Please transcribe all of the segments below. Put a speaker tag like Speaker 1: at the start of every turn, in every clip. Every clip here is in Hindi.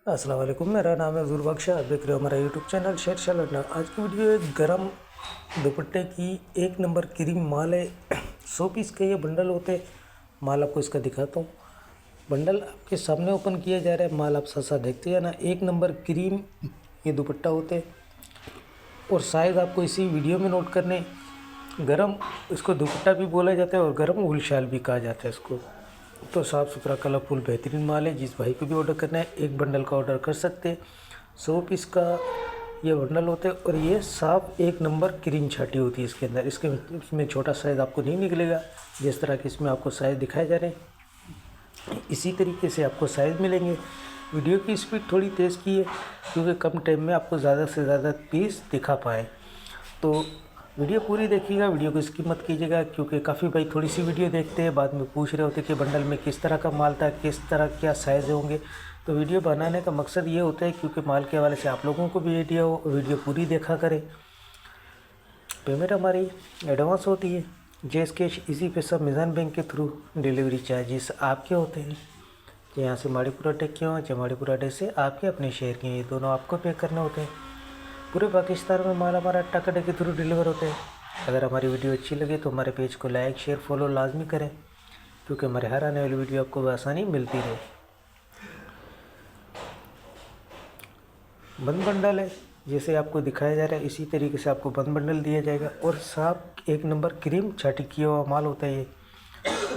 Speaker 1: अस्सलाम वालेकुम, मेरा नाम है हजूर बख्शा। आप देख रहे हो हमारा यूट्यूब चैनल शेर शाह लड़ना। आज की वीडियो एक गरम दुपट्टे की एक नंबर क्रीम माल है। 100 पीस के ये बंडल होते हैं। माल आपको इसका दिखाता हूँ। बंडल आपके सामने ओपन किया जा रहा है। माल आप साथ साथ देखते हैं ना। एक नंबर क्रीम ये दुपट्टा होते हैं और शायद आपको इसी वीडियो में नोट करने गरम इसको दुपट्टा भी बोला जाता है और गरम उल शाल भी कहा जाता है इसको। तो साफ़ सुथरा कलरफुल बेहतरीन माल है। जिस भाई को भी ऑर्डर करना है एक बंडल का ऑर्डर कर सकते हैं। 100 पीस का ये बंडल होते हैं और ये साफ एक नंबर क्रीम छाटी होती है इसके अंदर। इसमें छोटा साइज़ आपको नहीं निकलेगा। जिस तरह के इसमें आपको साइज़ दिखाए जा रहे हैं इसी तरीके से आपको साइज़ मिलेंगे। वीडियो की स्पीड थोड़ी तेज़ की है क्योंकि कम टाइम में आपको ज़्यादा से ज़्यादा पीस दिखा पाए। तो वीडियो पूरी देखिएगा, वीडियो को स्किप मत कीजिएगा क्योंकि काफ़ी भाई थोड़ी सी वीडियो देखते हैं, बाद में पूछ रहे होते कि बंडल में किस तरह का माल था, किस तरह क्या साइज़ होंगे। तो वीडियो बनाने का मकसद ये होता है क्योंकि माल के हवाले से आप लोगों को भी आइडिया हो। वीडियो पूरी देखा करें। पेमेंट हमारी एडवांस होती है, जैस कैश, इजी पैसा, मिज़ान बैंक के थ्रू। डिलीवरी चार्जेस आपके होते हैं। यहाँ से माड़ीपुरा टेक के हो, माड़ीपुरा टेक से आपके अपने शहर के, ये दोनों आपको पे करने होते हैं। पूरे पाकिस्तान में माल हमारा टकाटक के थ्रू डिलीवर होते हैं। अगर हमारी वीडियो अच्छी लगे तो हमारे पेज को लाइक शेयर फॉलो लाजमी करें क्योंकि हमारे हर आने वाली वीडियो आपको आसानी मिलती रहे। बंद बंडल है, जैसे आपको दिखाया जा रहा है इसी तरीके से आपको बंद बंडल दिया जाएगा और साफ एक नंबर क्रीम छाटी किया हुआ माल होता है। ये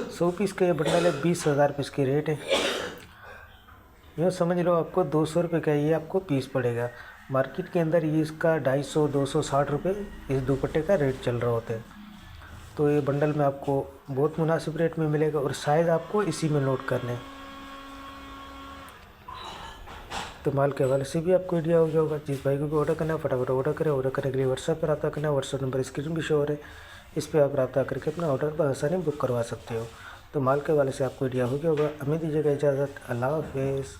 Speaker 1: 100 पीस का ये बंडल है। 20,000 पीस की रेट है। यूँ समझ लो आपको 200 रुपये का ये आपको पीस पड़ेगा। मार्केट के अंदर ये इसका 250 260 रुपये इस दुपट्टे का रेट चल रहा होता है। तो ये बंडल में आपको बहुत मुनासिब रेट में मिलेगा और साइज़ आपको इसी में नोट करने। तो माल के हवाले से भी आपको आइडिया हो गया होगा। जिस भाई को भी ऑर्डर करना है फटाफट ऑर्डर करें। ऑर्डर करने के लिए व्हाट्सएप पर रब्ता करना है। व्हाट्सएप नंबर स्क्रीन भी शो हो रहा है, इस पर आप रब्ता करके अपना ऑर्डर बआसानी बुक करवा सकते हो। तो माल के हवाले से आपको आइडिया हो गया होगा। हमें दीजिएगा इजाज़त। अल्लाह हाफिज़।